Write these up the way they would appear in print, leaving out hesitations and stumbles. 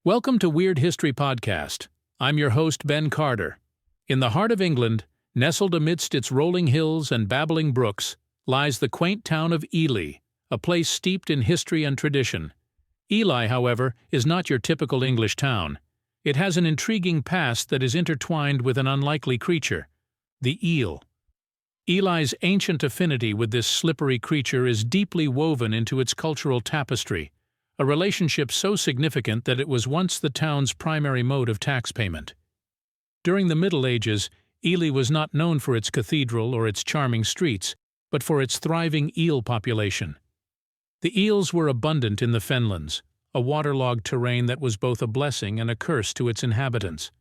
Welcome to Weird History Podcast. I'm your host, Ben Carter. In the heart of England, nestled amidst its rolling hills and babbling brooks, lies the quaint town of Ely, a place steeped in history and tradition. Ely, however, is not your typical English town. It has an intriguing past that is intertwined with an unlikely creature, the eel. Ely's ancient affinity with this slippery creature is deeply woven into its cultural tapestry, a relationship so significant that it was once the town's primary mode of tax payment. During the Middle Ages, Ely was not known for its cathedral or its charming streets, but for its thriving eel population. The eels were abundant in the fenlands, a waterlogged terrain that was both a blessing and a curse to its inhabitants.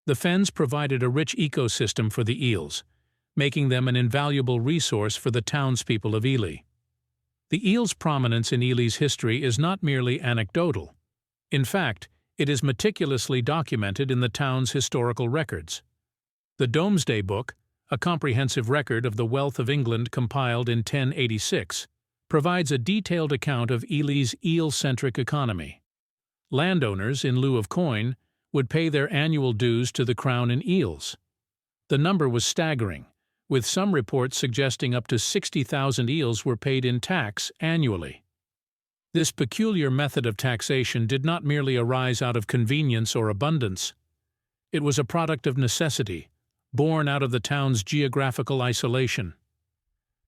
The fens provided a rich ecosystem for the eels, making them an invaluable resource for the townspeople of Ely. The eel's prominence in Ely's history is not merely anecdotal. In fact, it is meticulously documented in the town's historical records. The Domesday Book, a comprehensive record of the wealth of England compiled in 1086, provides a detailed account of Ely's eel-centric economy. Landowners, in lieu of coin, would pay their annual dues to the crown in eels. The number was staggering, with some reports suggesting up to 60,000 eels were paid in tax annually. This peculiar method of taxation did not merely arise out of convenience or abundance. It was a product of necessity, born out of the town's geographical isolation.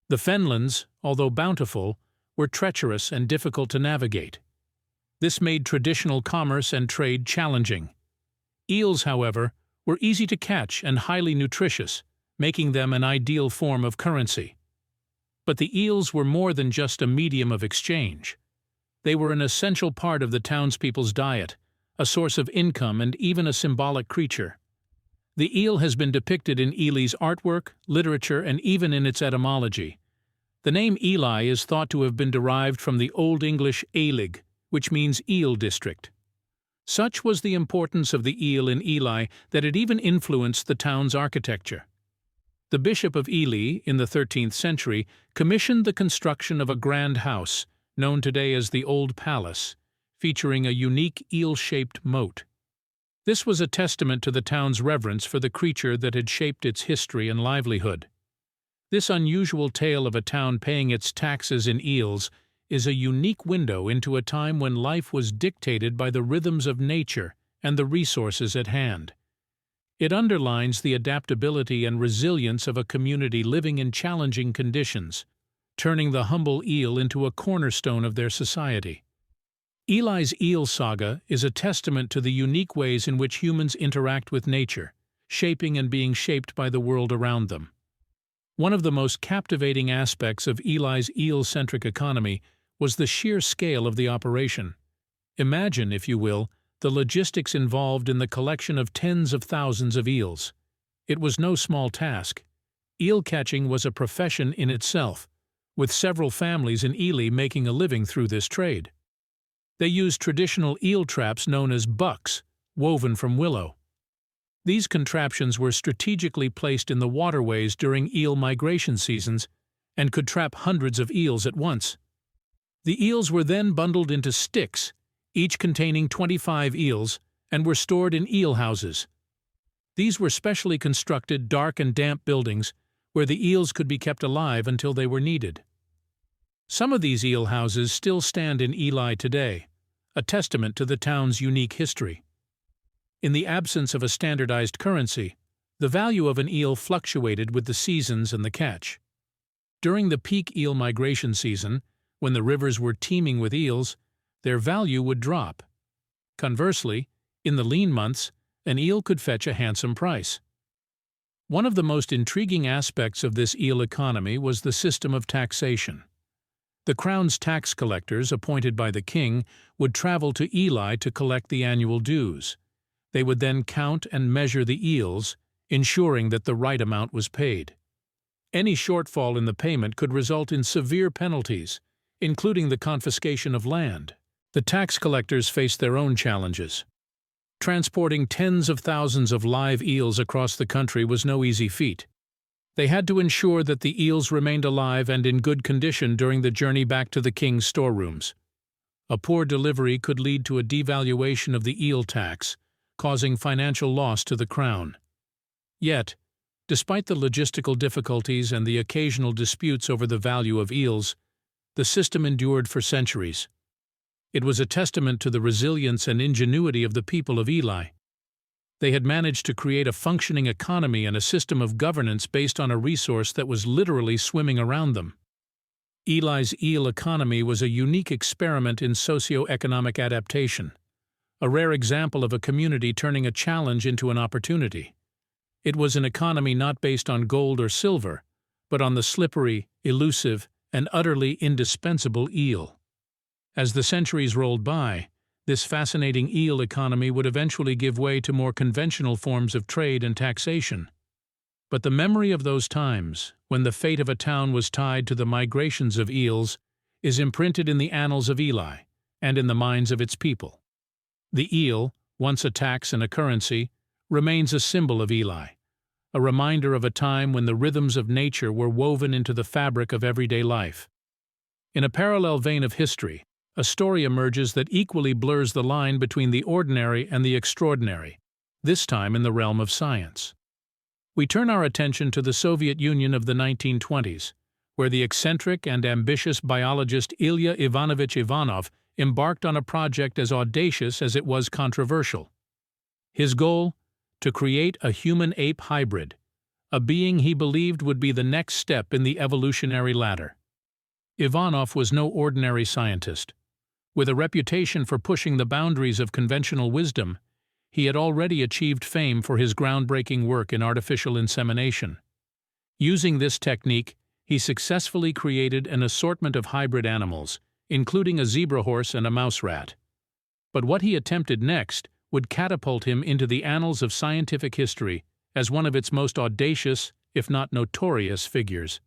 The fenlands, although bountiful, were treacherous and difficult to navigate. This made traditional commerce and trade challenging. Eels, however, were easy to catch and highly nutritious, making them an ideal form of currency. But the eels were more than just a medium of exchange. They were an essential part of the townspeople's diet, a source of income and even a symbolic creature. The eel has been depicted in Ely's artwork, literature, and even in its etymology. The name Ely is thought to have been derived from the Old English Eilig, which means eel district. Such was the importance of the eel in Ely that it even influenced the town's architecture. The Bishop of Ely, in the 13th century, commissioned the construction of a grand house, known today as the Old Palace, featuring a unique eel-shaped moat. This was a testament to the town's reverence for the creature that had shaped its history and livelihood. This unusual tale of a town paying its taxes in eels is a unique window into a time when life was dictated by the rhythms of nature and the resources at hand. It underlines the adaptability and resilience of a community living in challenging conditions, turning the humble eel into a cornerstone of their society. Ely's eel saga is a testament to the unique ways in which humans interact with nature, shaping and being shaped by the world around them. One of the most captivating aspects of Ely's eel-centric economy was the sheer scale of the operation. Imagine, if you will, the logistics involved in the collection of tens of thousands of eels. It was no small task. Eel catching was a profession in itself, with several families in Ely making a living through this trade. They used traditional eel traps known as bucks, woven from willow. These contraptions were strategically placed in the waterways during eel migration seasons and could trap hundreds of eels at once. The eels were then bundled into sticks, each containing 25 eels, and were stored in eel houses. These were specially constructed dark and damp buildings where the eels could be kept alive until they were needed. Some of these eel houses still stand in Ely today, a testament to the town's unique history. In the absence of a standardized currency, the value of an eel fluctuated with the seasons and the catch. During the peak eel migration season, when the rivers were teeming with eels, their value would drop. Conversely, in the lean months, an eel could fetch a handsome price. One of the most intriguing aspects of this eel economy was the system of taxation. The crown's tax collectors, appointed by the king, would travel to Ely to collect the annual dues. They would then count and measure the eels, ensuring that the right amount was paid. Any shortfall in the payment could result in severe penalties, including the confiscation of land. The tax collectors faced their own challenges. Transporting tens of thousands of live eels across the country was no easy feat. They had to ensure that the eels remained alive and in good condition during the journey back to the king's storerooms. A poor delivery could lead to a devaluation of the eel tax, causing financial loss to the crown. Yet, despite the logistical difficulties and the occasional disputes over the value of eels, the system endured for centuries. It was a testament to the resilience and ingenuity of the people of Ely. They had managed to create a functioning economy and a system of governance based on a resource that was literally swimming around them. Ely's eel economy was a unique experiment in socio-economic adaptation, a rare example of a community turning a challenge into an opportunity. It was an economy not based on gold or silver, but on the slippery, elusive, and utterly indispensable eel. As the centuries rolled by, this fascinating eel economy would eventually give way to more conventional forms of trade and taxation. But the memory of those times, when the fate of a town was tied to the migrations of eels, is imprinted in the annals of Ely and in the minds of its people. The eel, once a tax and a currency, remains a symbol of Ely, a reminder of a time when the rhythms of nature were woven into the fabric of everyday life. In a parallel vein of history, a story emerges that equally blurs the line between the ordinary and the extraordinary, this time in the realm of science. We turn our attention to the Soviet Union of the 1920s, where the eccentric and ambitious biologist Ilya Ivanovich Ivanov embarked on a project as audacious as it was controversial. His goal? To create a human-ape hybrid, a being he believed would be the next step in the evolutionary ladder. Ivanov was no ordinary scientist. With a reputation for pushing the boundaries of conventional wisdom, he had already achieved fame for his groundbreaking work in artificial insemination. Using this technique, he successfully created an assortment of hybrid animals, including a zebra horse and a mouse rat. But what he attempted next would catapult him into the annals of scientific history as one of its most audacious, if not notorious, figures.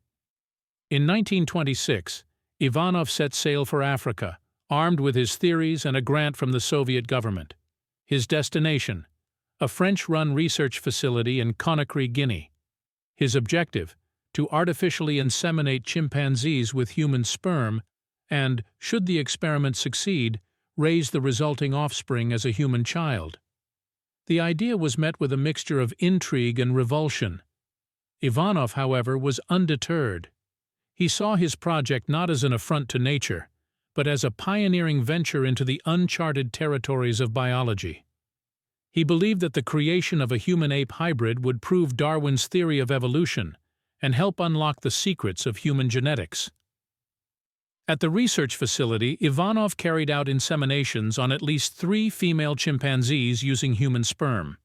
In 1926, Ivanov set sail for Africa, armed with his theories and a grant from the Soviet government. His destination? A French-run research facility in Conakry, Guinea. His objective? To artificially inseminate chimpanzees with human sperm and, should the experiment succeed, raise the resulting offspring as a human child. The idea was met with a mixture of intrigue and revulsion. Ivanov, however, was undeterred. He saw his project not as an affront to nature, but as a pioneering venture into the uncharted territories of biology. He believed that the creation of a human-ape hybrid would prove Darwin's theory of evolution and help unlock the secrets of human genetics. At the research facility, Ivanov carried out inseminations on at least 3 female chimpanzees using human sperm.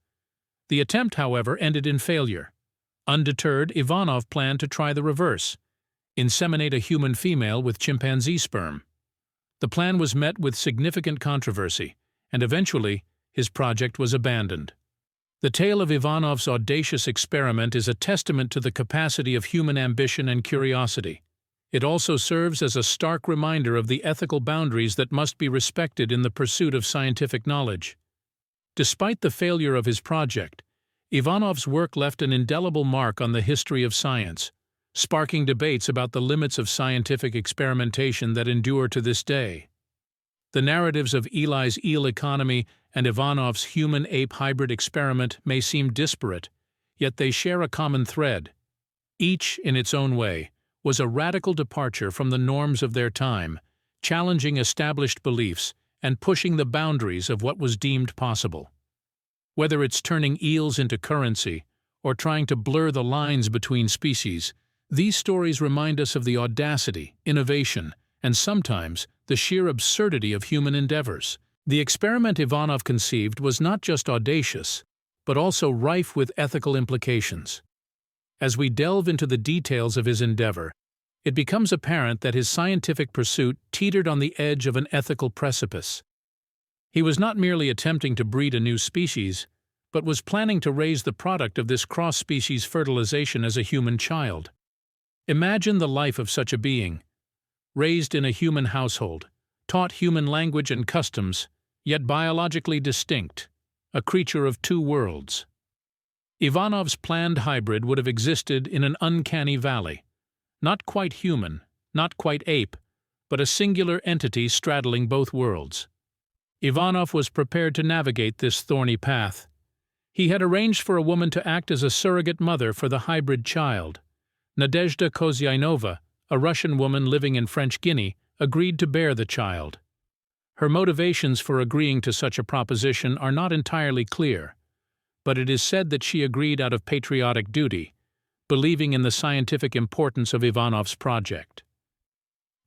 The attempt, however, ended in failure. Undeterred, Ivanov planned to try the reverse: inseminate a human female with chimpanzee sperm. The plan was met with significant controversy, and eventually, his project was abandoned. The tale of Ivanov's audacious experiment is a testament to the capacity of human ambition and curiosity. It also serves as a stark reminder of the ethical boundaries that must be respected in the pursuit of scientific knowledge. Despite the failure of his project, Ivanov's work left an indelible mark on the history of science, sparking debates about the limits of scientific experimentation that endure to this day. The narratives of Ely's eel economy and Ivanov's human-ape hybrid experiment may seem disparate, yet they share a common thread. Each, in its own way, was a radical departure from the norms of their time, challenging established beliefs and pushing the boundaries of what was deemed possible. Whether it's turning eels into currency or trying to blur the lines between species, these stories remind us of the audacity, innovation, and sometimes the sheer absurdity of human endeavors. The experiment Ivanov conceived was not just audacious, but also rife with ethical implications. As we delve into the details of his endeavor, it becomes apparent that his scientific pursuit teetered on the edge of an ethical precipice. He was not merely attempting to breed a new species, but was planning to raise the product of this cross-species fertilization as a human child. Imagine the life of such a being. Raised in a human household, taught human language and customs, yet biologically distinct, a creature of 2 worlds. Ivanov's planned hybrid would have existed in an uncanny valley. Not quite human, not quite ape, but a singular entity straddling both worlds. Ivanov was prepared to navigate this thorny path. He had arranged for a woman to act as a surrogate mother for the hybrid child. Nadezhda Kozyainova, a Russian woman living in French Guinea, agreed to bear the child. Her motivations for agreeing to such a proposition are not entirely clear, but it is said that she agreed out of patriotic duty, believing in the scientific importance of Ivanov's project.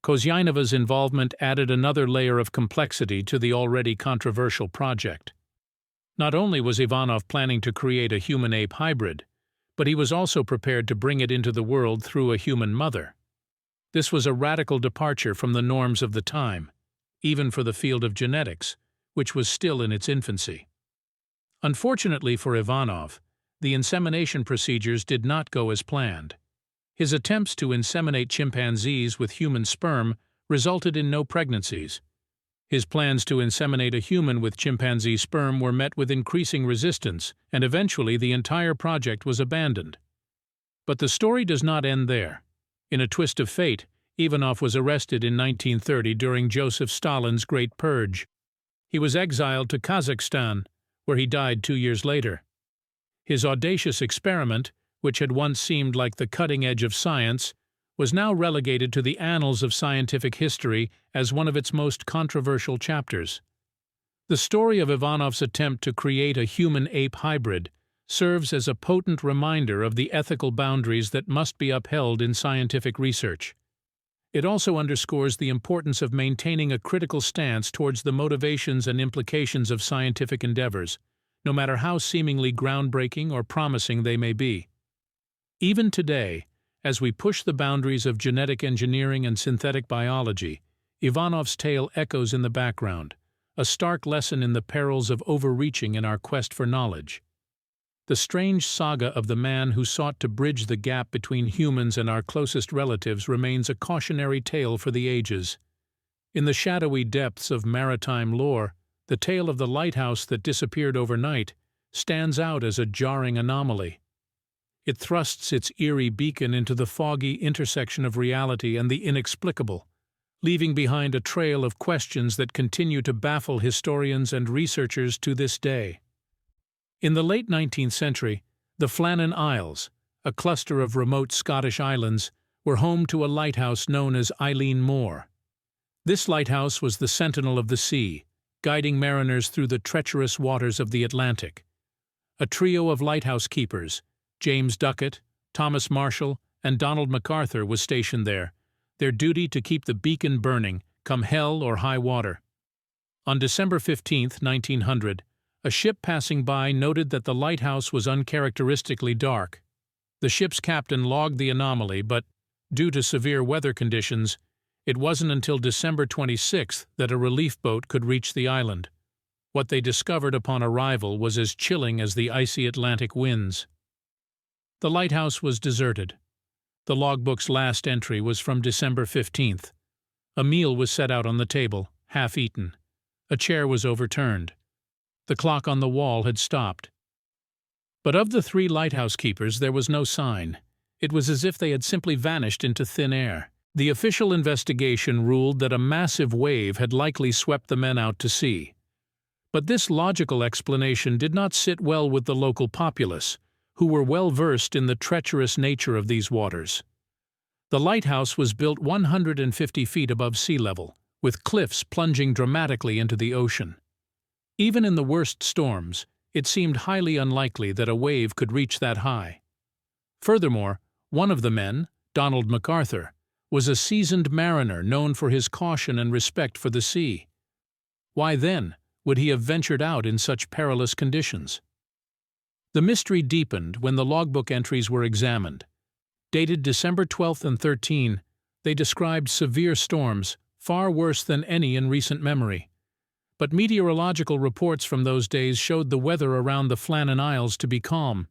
Kozyainova's involvement added another layer of complexity to the already controversial project. Not only was Ivanov planning to create a human-ape hybrid, but he was also prepared to bring it into the world through a human mother. This was a radical departure from the norms of the time, even for the field of genetics, which was still in its infancy. Unfortunately for Ivanov, the insemination procedures did not go as planned. His attempts to inseminate chimpanzees with human sperm resulted in no pregnancies. His plans to inseminate a human with chimpanzee sperm were met with increasing resistance, and eventually the entire project was abandoned. But the story does not end there. In a twist of fate, Ivanov was arrested in 1930 during Joseph Stalin's Great Purge. He was exiled to Kazakhstan, where he died 2 years later. His audacious experiment, which had once seemed like the cutting edge of science, was now relegated to the annals of scientific history as one of its most controversial chapters. The story of Ivanov's attempt to create a human-ape hybrid serves as a potent reminder of the ethical boundaries that must be upheld in scientific research. It also underscores the importance of maintaining a critical stance towards the motivations and implications of scientific endeavors, no matter how seemingly groundbreaking or promising they may be. Even today, as we push the boundaries of genetic engineering and synthetic biology, Ivanov's tale echoes in the background, a stark lesson in the perils of overreaching in our quest for knowledge. The strange saga of the man who sought to bridge the gap between humans and our closest relatives remains a cautionary tale for the ages. In the shadowy depths of maritime lore, the tale of the lighthouse that disappeared overnight stands out as a jarring anomaly. It thrusts its eerie beacon into the foggy intersection of reality and the inexplicable, leaving behind a trail of questions that continue to baffle historians and researchers to this day. In the late 19th century, the Flannan Isles, a cluster of remote Scottish islands, were home to a lighthouse known as Eilean Mor. This lighthouse was the sentinel of the sea, guiding mariners through the treacherous waters of the Atlantic. A trio of lighthouse keepers, James Duckett, Thomas Marshall, and Donald MacArthur, was stationed there, their duty to keep the beacon burning, come hell or high water. On December 15, 1900, a ship passing by noted that the lighthouse was uncharacteristically dark. The ship's captain logged the anomaly, but, due to severe weather conditions, it wasn't until December 26 that a relief boat could reach the island. What they discovered upon arrival was as chilling as the icy Atlantic winds. The lighthouse was deserted. The logbook's last entry was from December 15th. A meal was set out on the table, half-eaten. A chair was overturned. The clock on the wall had stopped. But of the 3 lighthouse keepers there was no sign. It was as if they had simply vanished into thin air. The official investigation ruled that a massive wave had likely swept the men out to sea. But this logical explanation did not sit well with the local populace, who were well versed in the treacherous nature of these waters. The lighthouse was built 150 feet above sea level, with cliffs plunging dramatically into the ocean. Even in the worst storms, it seemed highly unlikely that a wave could reach that high. Furthermore, one of the men, Donald MacArthur, was a seasoned mariner known for his caution and respect for the sea. Why then would he have ventured out in such perilous conditions? The mystery deepened when the logbook entries were examined. Dated December 12 and 13, they described severe storms, far worse than any in recent memory. But meteorological reports from those days showed the weather around the Flannan Isles to be calm.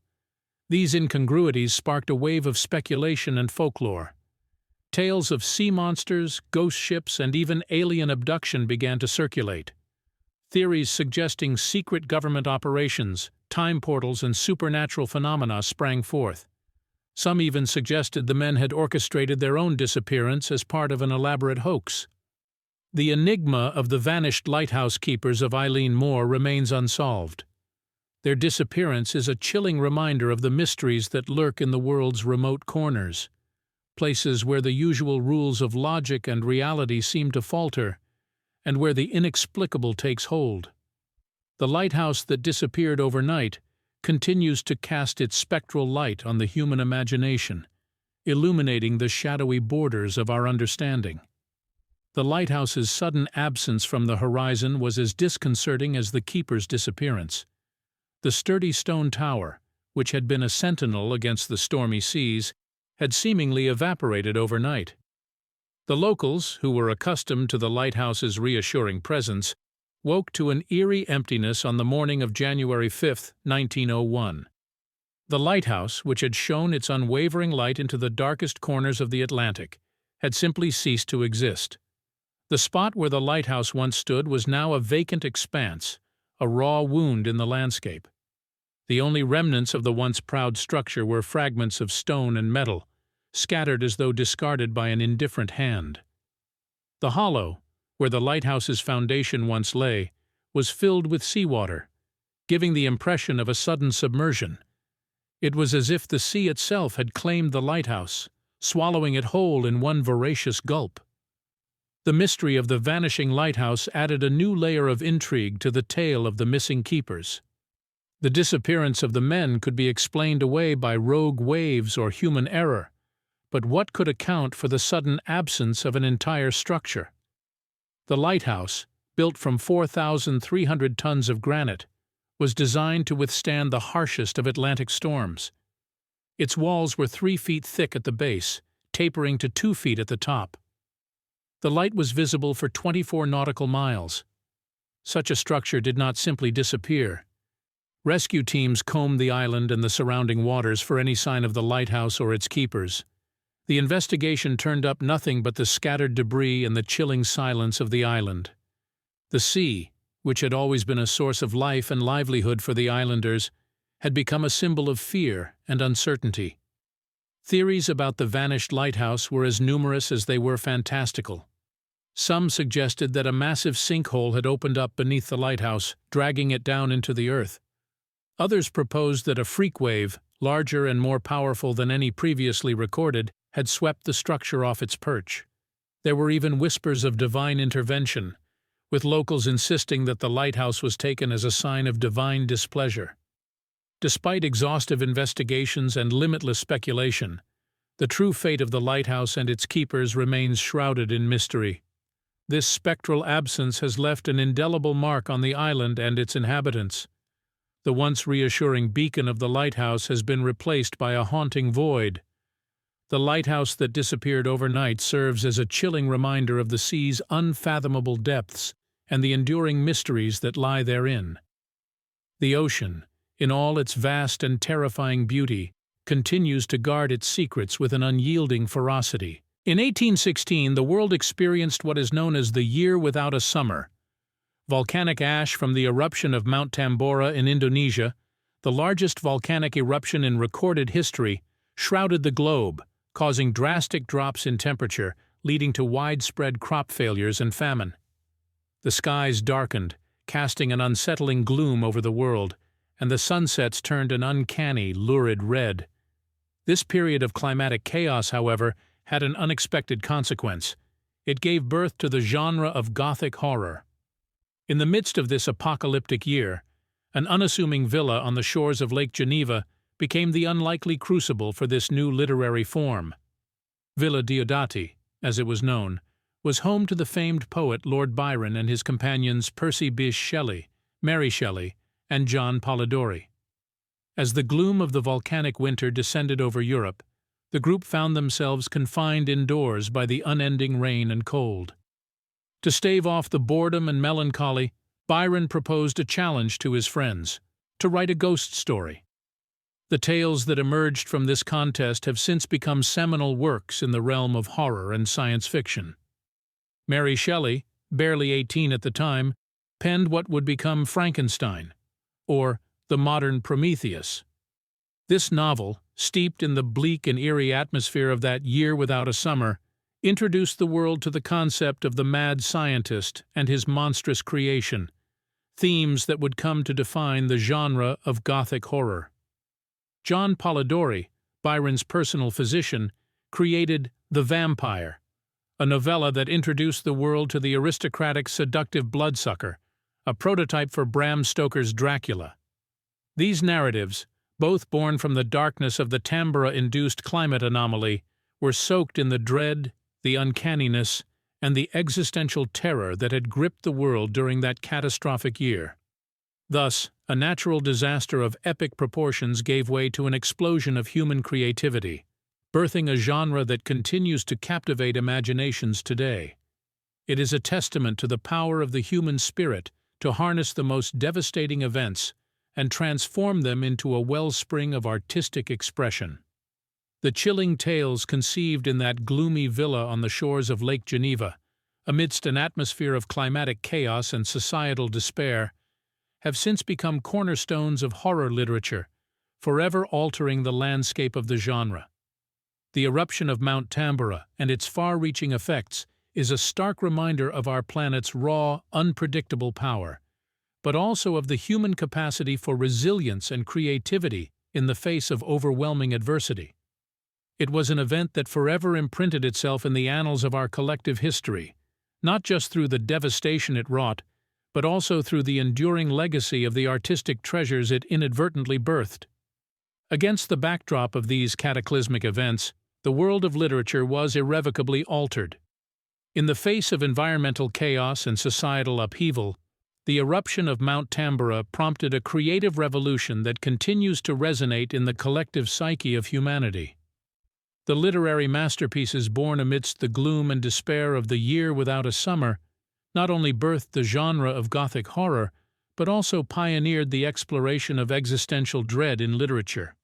These incongruities sparked a wave of speculation and folklore. Tales of sea monsters, ghost ships, and even alien abduction began to circulate. Theories suggesting secret government operations, time portals, and supernatural phenomena sprang forth. Some even suggested the men had orchestrated their own disappearance as part of an elaborate hoax. The enigma of the vanished lighthouse keepers of Eilean Mor remains unsolved. Their disappearance is a chilling reminder of the mysteries that lurk in the world's remote corners, places where the usual rules of logic and reality seem to falter, and where the inexplicable takes hold. The lighthouse that disappeared overnight continues to cast its spectral light on the human imagination, illuminating the shadowy borders of our understanding. The lighthouse's sudden absence from the horizon was as disconcerting as the keeper's disappearance. The sturdy stone tower, which had been a sentinel against the stormy seas, had seemingly evaporated overnight. The locals, who were accustomed to the lighthouse's reassuring presence, woke to an eerie emptiness on the morning of January 5, 1901. The lighthouse, which had shone its unwavering light into the darkest corners of the Atlantic, had simply ceased to exist. The spot where the lighthouse once stood was now a vacant expanse, a raw wound in the landscape. The only remnants of the once proud structure were fragments of stone and metal, scattered as though discarded by an indifferent hand. The hollow, where the lighthouse's foundation once lay, was filled with seawater, giving the impression of a sudden submersion. It was as if the sea itself had claimed the lighthouse, swallowing it whole in one voracious gulp. The mystery of the vanishing lighthouse added a new layer of intrigue to the tale of the missing keepers. The disappearance of the men could be explained away by rogue waves or human error, but what could account for the sudden absence of an entire structure? The lighthouse, built from 4,300 tons of granite, was designed to withstand the harshest of Atlantic storms. Its walls were 3 feet thick at the base, tapering to 2 feet at the top. The light was visible for 24 nautical miles. Such a structure did not simply disappear. Rescue teams combed the island and the surrounding waters for any sign of the lighthouse or its keepers. The investigation turned up nothing but the scattered debris and the chilling silence of the island. The sea, which had always been a source of life and livelihood for the islanders, had become a symbol of fear and uncertainty. Theories about the vanished lighthouse were as numerous as they were fantastical. Some suggested that a massive sinkhole had opened up beneath the lighthouse, dragging it down into the earth. Others proposed that a freak wave, larger and more powerful than any previously recorded, had swept the structure off its perch. There were even whispers of divine intervention, with locals insisting that the lighthouse was taken as a sign of divine displeasure. Despite exhaustive investigations and limitless speculation, the true fate of the lighthouse and its keepers remains shrouded in mystery. This spectral absence has left an indelible mark on the island and its inhabitants. The once reassuring beacon of the lighthouse has been replaced by a haunting void. The lighthouse that disappeared overnight serves as a chilling reminder of the sea's unfathomable depths and the enduring mysteries that lie therein. The ocean, in all its vast and terrifying beauty, continues to guard its secrets with an unyielding ferocity. In 1816, the world experienced what is known as the Year Without a Summer. Volcanic ash from the eruption of Mount Tambora in Indonesia, the largest volcanic eruption in recorded history, shrouded the globe, causing drastic drops in temperature, leading to widespread crop failures and famine. The skies darkened, casting an unsettling gloom over the world, and the sunsets turned an uncanny, lurid red. This period of climatic chaos, however, had an unexpected consequence. It gave birth to the genre of Gothic horror. In the midst of this apocalyptic year, an unassuming villa on the shores of Lake Geneva became the unlikely crucible for this new literary form. Villa Diodati, as it was known, was home to the famed poet Lord Byron and his companions Percy Bysshe Shelley, Mary Shelley, and John Polidori. As the gloom of the volcanic winter descended over Europe, the group found themselves confined indoors by the unending rain and cold. To stave off the boredom and melancholy, Byron proposed a challenge to his friends: to write a ghost story. The tales that emerged from this contest have since become seminal works in the realm of horror and science fiction. Mary Shelley, barely 18 at the time, penned what would become Frankenstein, or the modern Prometheus. This novel, steeped in the bleak and eerie atmosphere of that Year Without a Summer, introduced the world to the concept of the mad scientist and his monstrous creation, themes that would come to define the genre of Gothic horror. John Polidori, Byron's personal physician, created The Vampire, a novella that introduced the world to the aristocratic seductive bloodsucker, a prototype for Bram Stoker's Dracula. These narratives, both born from the darkness of the Tambora-induced climate anomaly, were soaked in the dread, the uncanniness, and the existential terror that had gripped the world during that catastrophic year. Thus, a natural disaster of epic proportions gave way to an explosion of human creativity, birthing a genre that continues to captivate imaginations today. It is a testament to the power of the human spirit to harness the most devastating events and transform them into a wellspring of artistic expression. The chilling tales conceived in that gloomy villa on the shores of Lake Geneva, amidst an atmosphere of climatic chaos and societal despair, have since become cornerstones of horror literature, forever altering the landscape of the genre. The eruption of Mount Tambora and its far-reaching effects is a stark reminder of our planet's raw, unpredictable power, but also of the human capacity for resilience and creativity in the face of overwhelming adversity. It was an event that forever imprinted itself in the annals of our collective history, not just through the devastation it wrought, but also through the enduring legacy of the artistic treasures it inadvertently birthed. Against the backdrop of these cataclysmic events, the world of literature was irrevocably altered. In the face of environmental chaos and societal upheaval, the eruption of Mount Tambora prompted a creative revolution that continues to resonate in the collective psyche of humanity. The literary masterpieces born amidst the gloom and despair of The Year Without a Summer not only birthed the genre of Gothic horror, but also pioneered the exploration of existential dread in literature.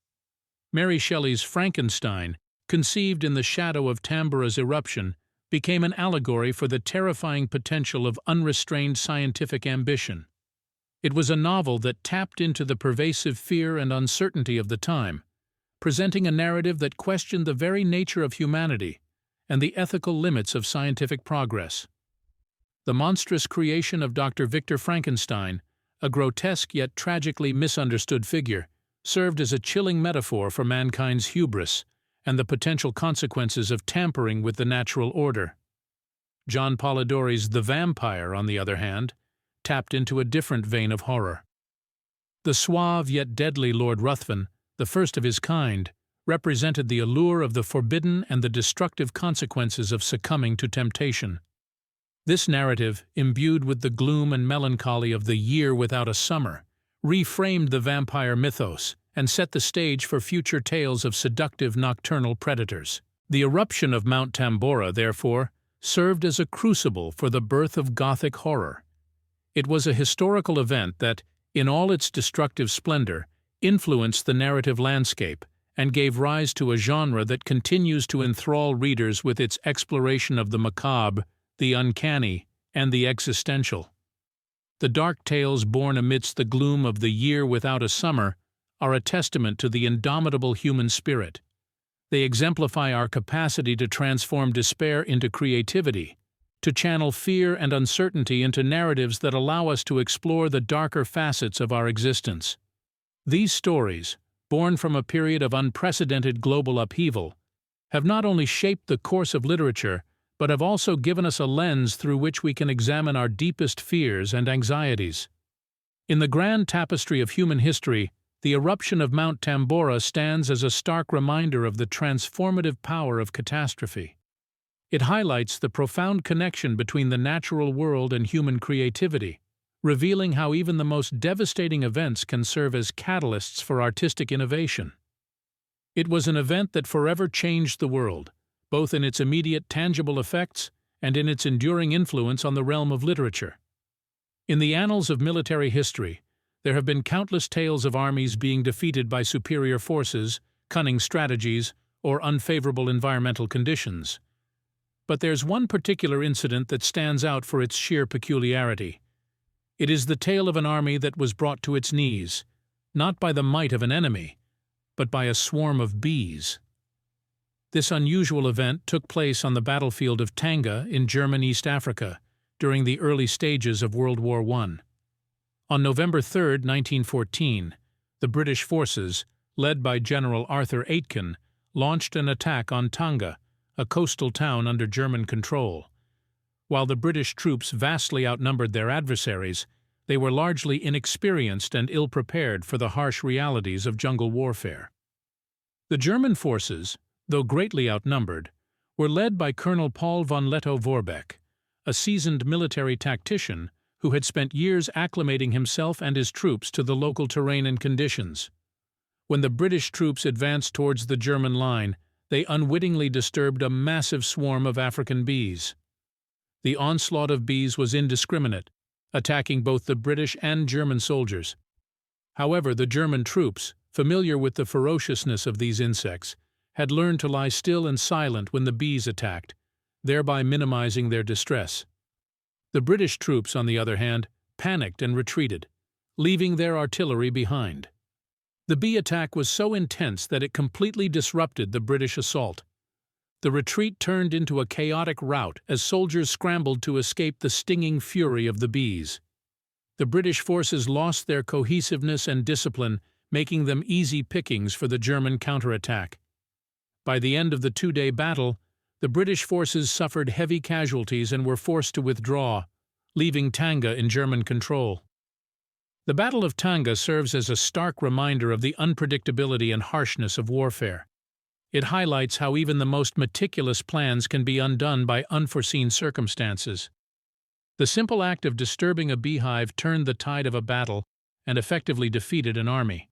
Mary Shelley's Frankenstein, conceived in the shadow of Tambora's eruption, became an allegory for the terrifying potential of unrestrained scientific ambition. It was a novel that tapped into the pervasive fear and uncertainty of the time, presenting a narrative that questioned the very nature of humanity and the ethical limits of scientific progress. The monstrous creation of Dr. Victor Frankenstein, a grotesque yet tragically misunderstood figure, served as a chilling metaphor for mankind's hubris and the potential consequences of tampering with the natural order. John Polidori's The Vampire, on the other hand, tapped into a different vein of horror. The suave yet deadly Lord Ruthven, the first of his kind, represented the allure of the forbidden and the destructive consequences of succumbing to temptation. This narrative, imbued with the gloom and melancholy of The Year Without a Summer, reframed the vampire mythos and set the stage for future tales of seductive nocturnal predators. The eruption of Mount Tambora, therefore, served as a crucible for the birth of Gothic horror. It was a historical event that, in all its destructive splendor, influenced the narrative landscape and gave rise to a genre that continues to enthrall readers with its exploration of the macabre, the uncanny, and the existential. The dark tales born amidst the gloom of The Year Without a Summer are a testament to the indomitable human spirit. They exemplify our capacity to transform despair into creativity, to channel fear and uncertainty into narratives that allow us to explore the darker facets of our existence. These stories, born from a period of unprecedented global upheaval, have not only shaped the course of literature, but have also given us a lens through which we can examine our deepest fears and anxieties. In the grand tapestry of human history, the eruption of Mount Tambora stands as a stark reminder of the transformative power of catastrophe. It highlights the profound connection between the natural world and human creativity, revealing how even the most devastating events can serve as catalysts for artistic innovation. It was an event that forever changed the world, both in its immediate tangible effects and in its enduring influence on the realm of literature. In the annals of military history, there have been countless tales of armies being defeated by superior forces, cunning strategies, or unfavorable environmental conditions. But there's one particular incident that stands out for its sheer peculiarity. It is the tale of an army that was brought to its knees, not by the might of an enemy, but by a swarm of bees. This unusual event took place on the battlefield of Tanga in German East Africa during the early stages of World War I. On November 3, 1914, the British forces, led by General Arthur Aitken, launched an attack on Tanga, a coastal town under German control. While the British troops vastly outnumbered their adversaries, they were largely inexperienced and ill-prepared for the harsh realities of jungle warfare. The German forces, though greatly outnumbered, were led by Colonel Paul von Lettow-Vorbeck, a seasoned military tactician who had spent years acclimating himself and his troops to the local terrain and conditions. When the British troops advanced towards the German line, they unwittingly disturbed a massive swarm of African bees. The onslaught of bees was indiscriminate, attacking both the British and German soldiers. However, the German troops, familiar with the ferociousness of these insects, had learned to lie still and silent when the bees attacked, thereby minimizing their distress. The British troops, on the other hand, panicked and retreated, leaving their artillery behind. The bee attack was so intense that it completely disrupted the British assault. The retreat turned into a chaotic rout as soldiers scrambled to escape the stinging fury of the bees. The British forces lost their cohesiveness and discipline, making them easy pickings for the German counterattack. By the end of the two-day battle, the British forces suffered heavy casualties and were forced to withdraw, leaving Tanga in German control. The Battle of Tanga serves as a stark reminder of the unpredictability and harshness of warfare. It highlights how even the most meticulous plans can be undone by unforeseen circumstances. The simple act of disturbing a beehive turned the tide of a battle and effectively defeated an army.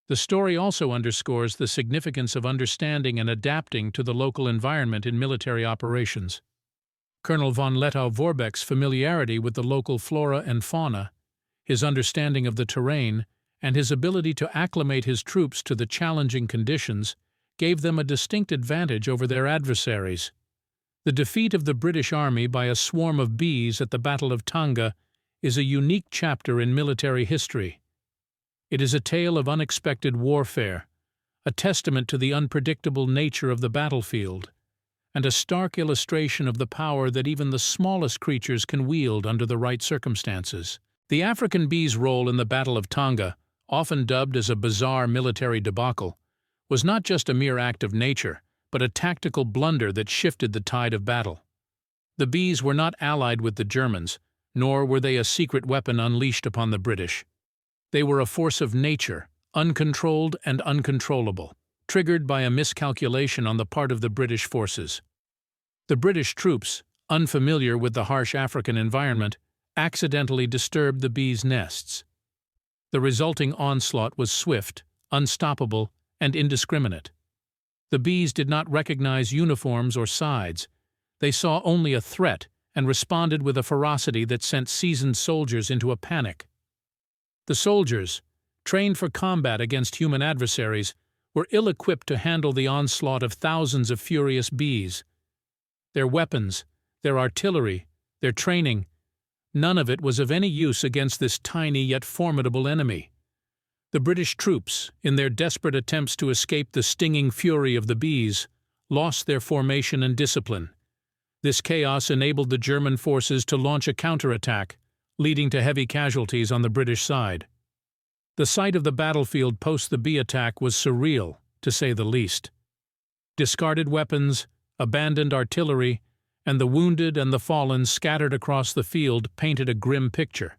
The story also underscores the significance of understanding and adapting to the local environment in military operations. Colonel von Lettow-Vorbeck's familiarity with the local flora and fauna, his understanding of the terrain, and his ability to acclimate his troops to the challenging conditions gave them a distinct advantage over their adversaries. The defeat of the British Army by a swarm of bees at the Battle of Tanga is a unique chapter in military history. It is a tale of unexpected warfare, a testament to the unpredictable nature of the battlefield, and a stark illustration of the power that even the smallest creatures can wield under the right circumstances. The African bee's role in the Battle of Tanga, often dubbed as a bizarre military debacle, was not just a mere act of nature, but a tactical blunder that shifted the tide of battle. The bees were not allied with the Germans, nor were they a secret weapon unleashed upon the British. They were a force of nature, uncontrolled and uncontrollable, triggered by a miscalculation on the part of the British forces. The British troops, unfamiliar with the harsh African environment, accidentally disturbed the bees' nests. The resulting onslaught was swift, unstoppable, and indiscriminate. The bees did not recognize uniforms or sides. They saw only a threat and responded with a ferocity that sent seasoned soldiers into a panic. The soldiers, trained for combat against human adversaries, were ill-equipped to handle the onslaught of thousands of furious bees. Their weapons, their artillery, their training, none of it was of any use against this tiny yet formidable enemy. The British troops, in their desperate attempts to escape the stinging fury of the bees, lost their formation and discipline. This chaos enabled the German forces to launch a counterattack, leading to heavy casualties on the British side. The sight of the battlefield post the bee attack was surreal, to say the least. Discarded weapons, abandoned artillery, and the wounded and the fallen scattered across the field painted a grim picture.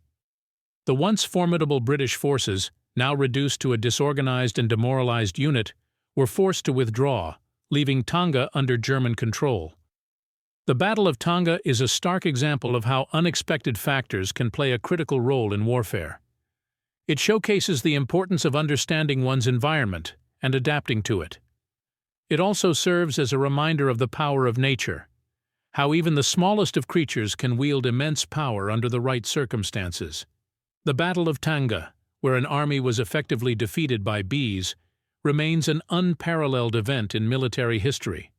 The once formidable British forces, now reduced to a disorganized and demoralized unit, were forced to withdraw, leaving Tanga under German control. The Battle of Tanga is a stark example of how unexpected factors can play a critical role in warfare. It showcases the importance of understanding one's environment and adapting to it. It also serves as a reminder of the power of nature, how even the smallest of creatures can wield immense power under the right circumstances. The Battle of Tanga, where an army was effectively defeated by bees, remains an unparalleled event in military history.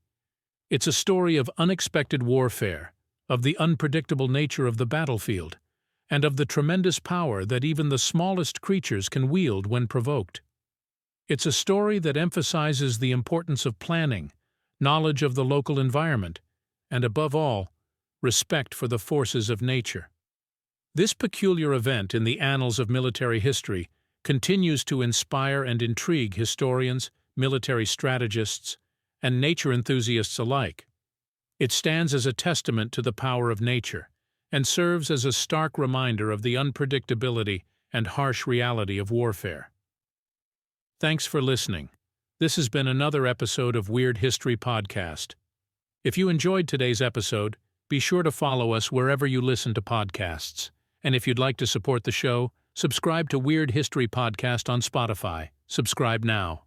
It's a story of unexpected warfare, of the unpredictable nature of the battlefield, and of the tremendous power that even the smallest creatures can wield when provoked. It's a story that emphasizes the importance of planning, knowledge of the local environment, and above all, respect for the forces of nature. This peculiar event in the annals of military history continues to inspire and intrigue historians, military strategists, and nature enthusiasts alike. It stands as a testament to the power of nature and serves as a stark reminder of the unpredictability and harsh reality of warfare. Thanks for listening. This has been another episode of Weird History Podcast. If you enjoyed today's episode, be sure to follow us wherever you listen to podcasts. And if you'd like to support the show, subscribe to Weird History Podcast on Spotify. Subscribe now.